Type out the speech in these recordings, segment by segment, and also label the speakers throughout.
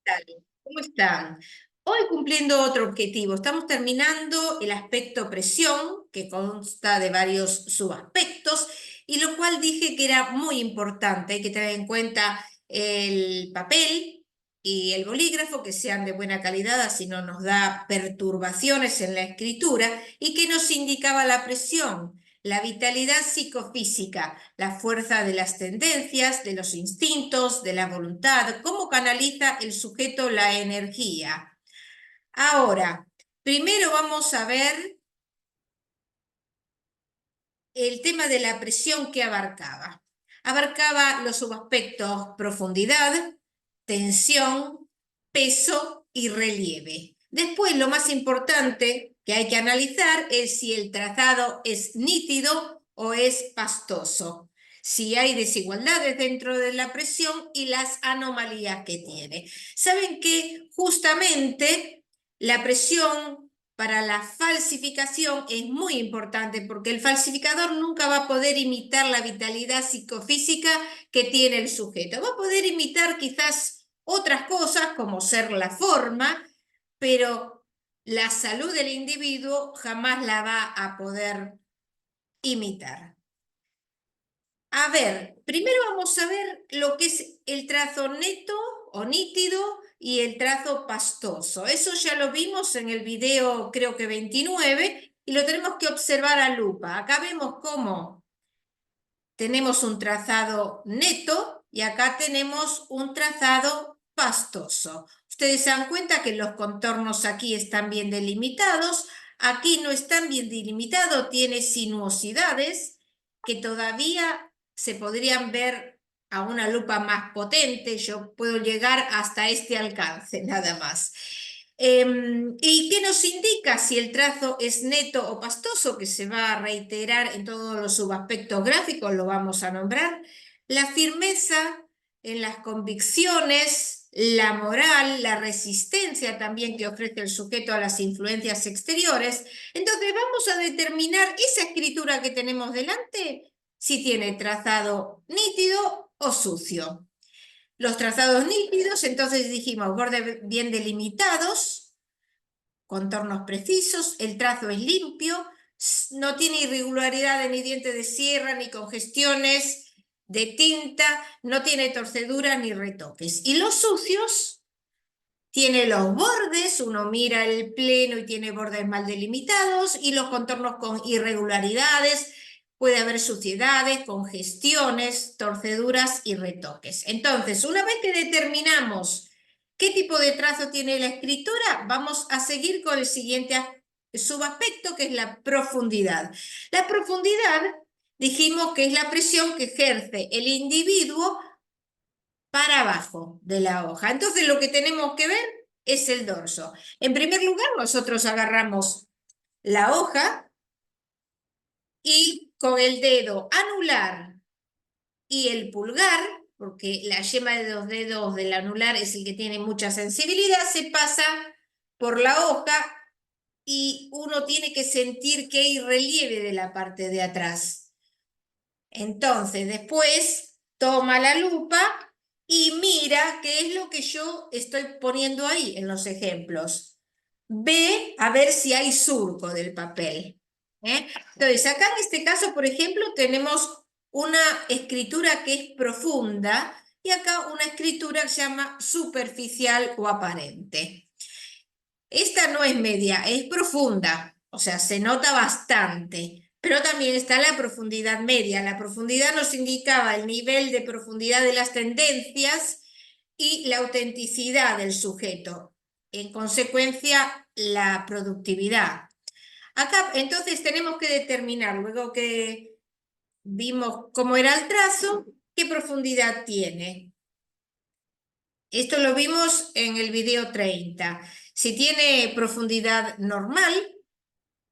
Speaker 1: tal? ¿Cómo están? Hoy cumpliendo otro objetivo. Estamos terminando el aspecto presión, que consta de varios subaspectos, y lo cual dije que era muy importante. Hay que tener en cuenta el papel y el bolígrafo, que sean de buena calidad, así no nos da perturbaciones en la escritura, y que nos indicaba la presión. La vitalidad psicofísica, la fuerza de las tendencias, de los instintos, de la voluntad, cómo canaliza el sujeto la energía. Ahora, primero vamos a ver el tema de la presión que abarcaba. Abarcaba los subaspectos profundidad, tensión, peso y relieve. Después, lo más importante que hay que analizar es si el trazado es nítido o es pastoso, si hay desigualdades dentro de la presión y las anomalías que tiene. Saben que justamente la presión para la falsificación es muy importante porque el falsificador nunca va a poder imitar la vitalidad psicofísica que tiene el sujeto. Va a poder imitar quizás otras cosas como ser la forma, pero la salud del individuo jamás la va a poder imitar. A ver, primero vamos a ver lo que es el trazo neto o nítido y el trazo pastoso. Eso ya lo vimos en el video, creo que 29, y lo tenemos que observar a lupa. Acá vemos cómo tenemos un trazado neto y acá tenemos un trazado pastoso. Ustedes se dan cuenta que los contornos aquí están bien delimitados, aquí no están bien delimitados, tiene sinuosidades que todavía se podrían ver a una lupa más potente. Yo puedo llegar hasta este alcance, nada más. ¿Y qué nos indica si el trazo es neto o pastoso? Que se va a reiterar en todos los subaspectos gráficos, lo vamos a nombrar. La firmeza en las convicciones, la moral, la resistencia también que ofrece el sujeto a las influencias exteriores. Entonces vamos a determinar esa escritura que tenemos delante, si tiene trazado nítido o sucio. Los trazados nítidos, entonces dijimos, bordes bien delimitados, contornos precisos, el trazo es limpio, no tiene irregularidades ni dientes de sierra, ni congestiones de tinta, no tiene torceduras ni retoques. Y los sucios tiene los bordes, uno mira el pleno y tiene bordes mal delimitados, y los contornos con irregularidades, puede haber suciedades, congestiones, torceduras y retoques. Entonces, una vez que determinamos qué tipo de trazo tiene la escritura, vamos a seguir con el siguiente subaspecto, que es la profundidad. La profundidad, dijimos que es la presión que ejerce el individuo para abajo de la hoja. Entonces lo que tenemos que ver es el dorso. En primer lugar, nosotros agarramos la hoja y con el dedo anular y el pulgar, porque la yema de los dedos del anular es el que tiene mucha sensibilidad, se pasa por la hoja y uno tiene que sentir que hay relieve de la parte de atrás. Entonces, después toma la lupa y mira qué es lo que yo estoy poniendo ahí en los ejemplos. Ve a ver si hay surco del papel. Entonces, acá en este caso, por ejemplo, tenemos una escritura que es profunda y acá una escritura que se llama superficial o aparente. Esta no es media, es profunda, o sea, se nota bastante, pero también está la profundidad media. La profundidad nos indicaba el nivel de profundidad de las tendencias y la autenticidad del sujeto. En consecuencia, la productividad. Acá entonces tenemos que determinar, luego que vimos cómo era el trazo, qué profundidad tiene. Esto lo vimos en el video 30. Si tiene profundidad normal,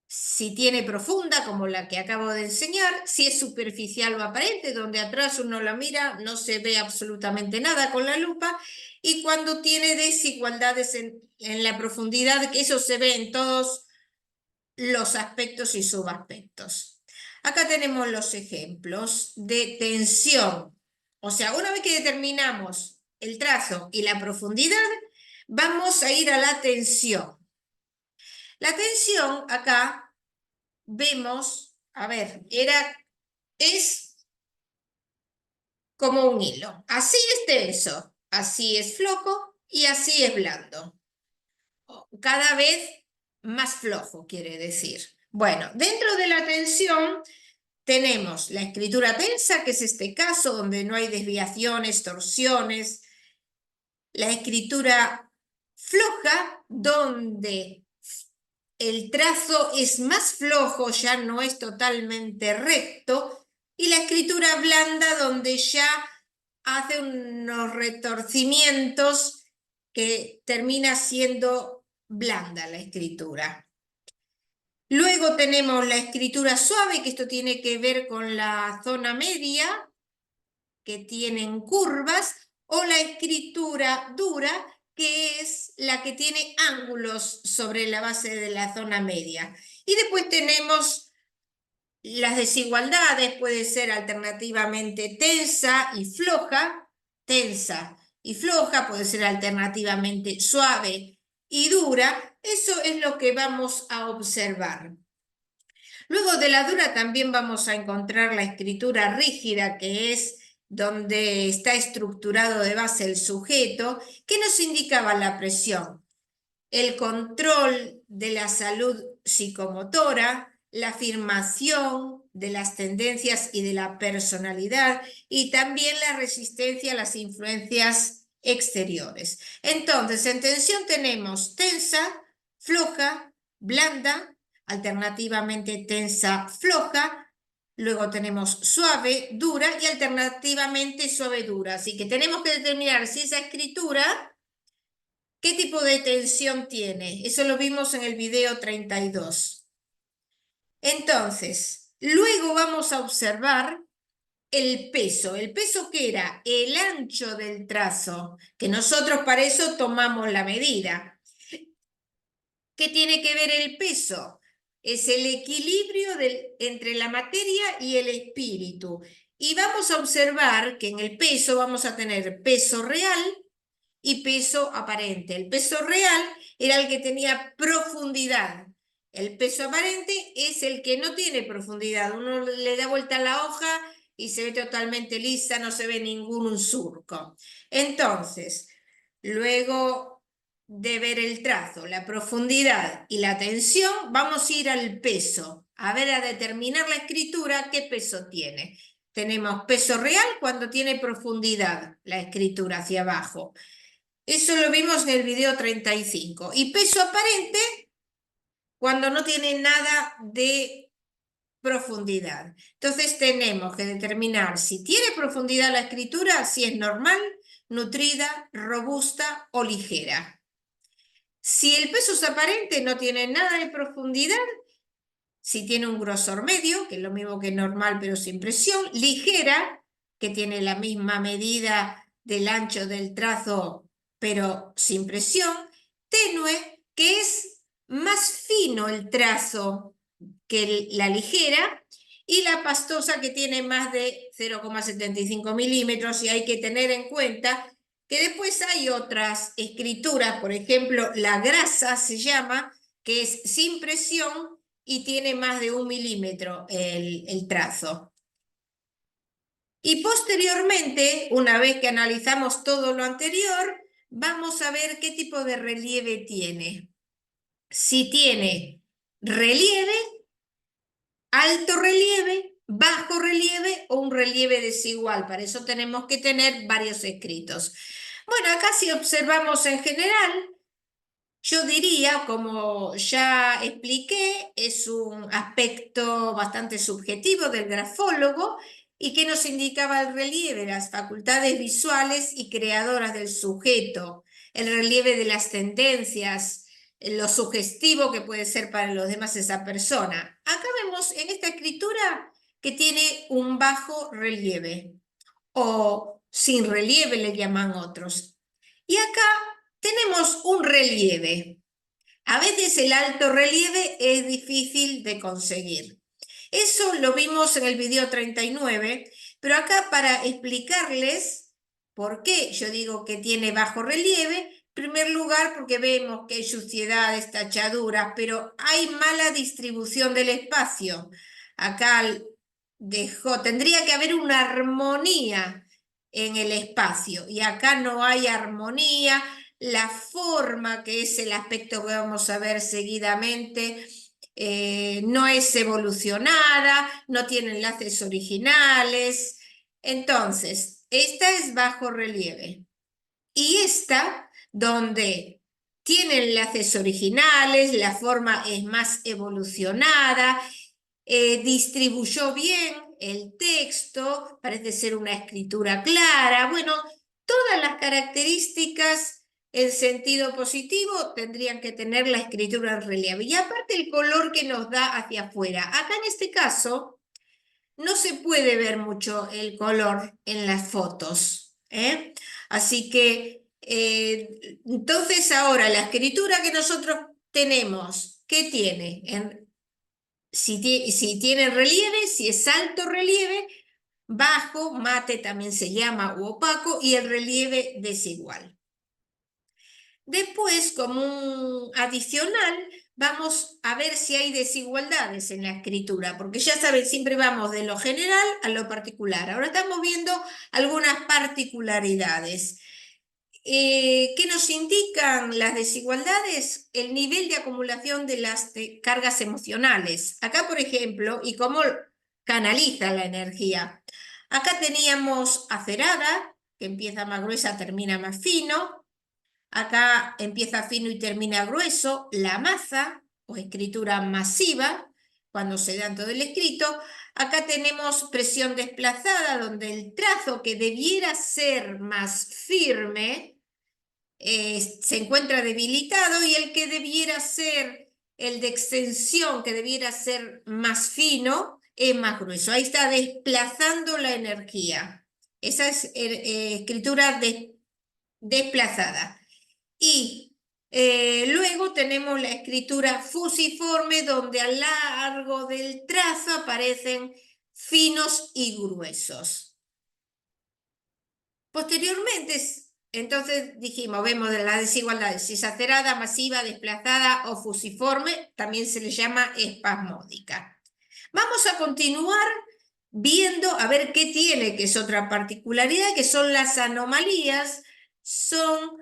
Speaker 1: si tiene profunda, como la que acabo de enseñar, si es superficial o aparente, donde atrás uno la mira, no se ve absolutamente nada con la lupa, y cuando tiene desigualdades en la profundidad, que eso se ve en todos los aspectos y subaspectos. Acá tenemos los ejemplos de tensión. O sea, una vez que determinamos el trazo y la profundidad, Vamos a ir a la tensión. La tensión acá vemos, a ver, es como un hilo. Así es tenso, así es flojo y así es blando. Cada vez más flojo, quiere decir. Bueno, dentro de la tensión tenemos la escritura tensa, que es este caso donde no hay desviaciones, torsiones. La escritura floja, donde el trazo es más flojo, ya no es totalmente recto. Y la escritura blanda, donde ya hace unos retorcimientos que termina siendo blanda la escritura. Luego tenemos la escritura suave, que esto tiene que ver con la zona media, que tienen curvas, o la escritura dura, que es la que tiene ángulos sobre la base de la zona media. Y después tenemos las desigualdades, puede ser alternativamente tensa y floja, puede ser alternativamente suave y dura. Eso es lo que vamos a observar. Luego de la dura también vamos a encontrar la escritura rígida, que es donde está estructurado de base el sujeto, que nos indicaba la presión, el control de la salud psicomotora, la afirmación de las tendencias y de la personalidad, y también la resistencia a las influencias exteriores. Entonces, en tensión tenemos tensa, floja, blanda, alternativamente tensa, floja. Luego tenemos suave, dura y alternativamente suave, dura. Así que tenemos que determinar si esa escritura, ¿qué tipo de tensión tiene? Eso lo vimos en el video 32. Entonces, luego vamos a observar el peso. ¿El peso qué era? El ancho del trazo, que nosotros para eso tomamos la medida. ¿Qué tiene que ver el peso? Es el equilibrio entre la materia y el espíritu. Y vamos a observar que en el peso vamos a tener peso real y peso aparente. El peso real era el que tenía profundidad. El peso aparente es el que no tiene profundidad. Uno le da vuelta a la hoja y se ve totalmente lisa, no se ve ningún surco. Entonces, luego de ver el trazo, la profundidad y la tensión, vamos a ir al peso, a ver, a determinar la escritura qué peso tiene. Tenemos peso real cuando tiene profundidad, la escritura hacia abajo. Eso lo vimos en el video 35. Y peso aparente cuando no tiene nada de profundidad. Entonces tenemos que determinar si tiene profundidad la escritura, si es normal, nutrida, robusta o ligera. Si el peso es aparente, no tiene nada de profundidad. Si tiene un grosor medio, que es lo mismo que normal pero sin presión. Ligera, que tiene la misma medida del ancho del trazo pero sin presión. Tenue, que es más fino el trazo que la ligera. Y la pastosa, que tiene más de 0,75 milímetros. Y hay que tener en cuenta que después hay otras escrituras, por ejemplo, la grasa se llama, que es sin presión y tiene más de 1 milímetro el trazo. Y posteriormente, una vez que analizamos todo lo anterior, vamos a ver qué tipo de relieve tiene. Si tiene relieve, alto relieve, bajo relieve o un relieve desigual. Para eso tenemos que tener varios escritos. Bueno, acá si observamos en general, yo diría, como ya expliqué, es un aspecto bastante subjetivo del grafólogo y que nos indicaba el relieve, las facultades visuales y creadoras del sujeto, el relieve de las tendencias, lo sugestivo que puede ser para los demás esa persona. Acá vemos en esta escritura que tiene un bajo relieve o sin relieve le llaman otros. Y acá tenemos un relieve. A veces el alto relieve es difícil de conseguir. Eso lo vimos en el video 39, pero acá para explicarles por qué yo digo que tiene bajo relieve, primer lugar porque vemos que hay suciedades, tachaduras, pero hay mala distribución del espacio. Acá tendría que haber una armonía en el espacio y acá no hay armonía. La forma, que es el aspecto que vamos a ver seguidamente, no es evolucionada, no tiene enlaces originales. Entonces, esta es bajo relieve. Y esta, donde tiene enlaces originales, la forma es más evolucionada, distribuyó bien el texto, parece ser una escritura clara. Bueno, todas las características en sentido positivo tendrían que tener la escritura en relieve. Y aparte el color que nos da hacia afuera. Acá en este caso no se puede ver mucho el color en las fotos, ¿eh? Así que, entonces ahora la escritura que nosotros tenemos, ¿qué tiene? Si tiene relieve, si es alto relieve, bajo, mate también se llama, u opaco, y el relieve desigual. Después, como un adicional, vamos a ver si hay desigualdades en la escritura, porque ya saben, siempre vamos de lo general a lo particular. Ahora estamos viendo algunas particularidades. ¿Qué nos indican las desigualdades? El nivel de acumulación de las cargas emocionales. Acá, por ejemplo, y cómo canaliza la energía. Acá teníamos acerada, que empieza más gruesa, termina más fino. Acá empieza fino y termina grueso, la masa o escritura masiva, cuando se da todo el escrito. Acá tenemos presión desplazada, donde el trazo que debiera ser más firme se encuentra debilitado y el que debiera ser el de extensión, que debiera ser más fino, es más grueso. Ahí está desplazando la energía. Esa es escritura desplazada. Y luego tenemos la escritura fusiforme, donde a lo largo del trazo aparecen finos y gruesos. Posteriormente, entonces dijimos, vemos de las desigualdades, si es acerada, masiva, desplazada o fusiforme, también se le llama espasmódica. Vamos a continuar viendo a ver qué tiene, que es otra particularidad, que son las anomalías, son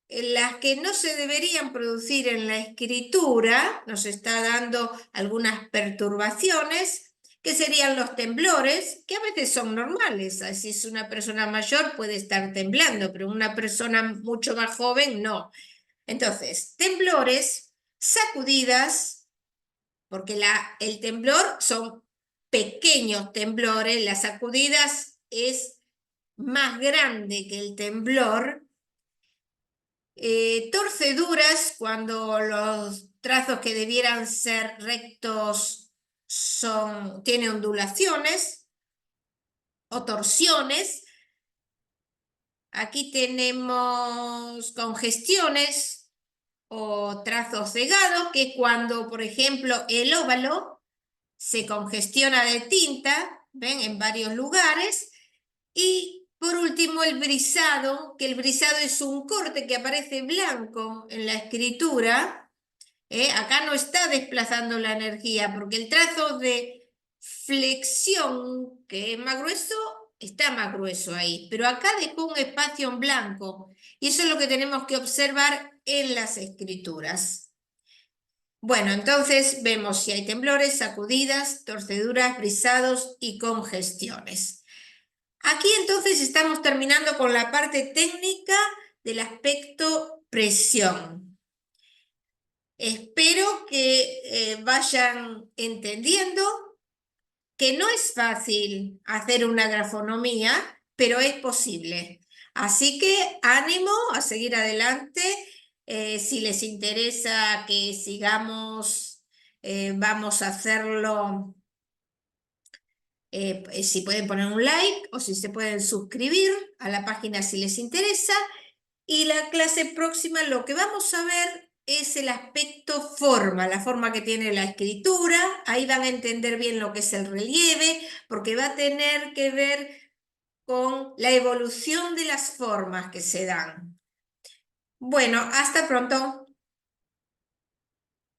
Speaker 1: las que no se deberían producir en la escritura, nos está dando algunas perturbaciones, que serían los temblores, que a veces son normales. Si es una persona mayor puede estar temblando, pero una persona mucho más joven no. Entonces, temblores, sacudidas, porque el temblor son pequeños temblores, las sacudidas es más grande que el temblor. Torceduras, cuando los trazos que debieran ser rectos tienen ondulaciones o torsiones. Aquí tenemos congestiones o trazos cegados, que es cuando, por ejemplo, el óvalo se congestiona de tinta, ¿ven? En varios lugares. Y por último, el brisado, que el brisado es un corte que aparece blanco en la escritura. Acá no está desplazando la energía, porque el trazo de flexión, que es más grueso, está más grueso ahí. Pero acá dejó un espacio en blanco. Y eso es lo que tenemos que observar en las escrituras. Bueno, entonces vemos si hay temblores, sacudidas, torceduras, brisados y congestiones. Aquí entonces estamos terminando con la parte técnica del aspecto presión. Espero que vayan entendiendo que no es fácil hacer una grafonomía, pero es posible. Así que ánimo a seguir adelante. Si les interesa que sigamos, vamos a hacerlo. Si pueden poner un like o si se pueden suscribir a la página si les interesa. Y la clase próxima lo que vamos a ver es el aspecto forma, la forma que tiene la escritura. Ahí van a entender bien lo que es el relieve, porque va a tener que ver con la evolución de las formas que se dan. Bueno, hasta pronto.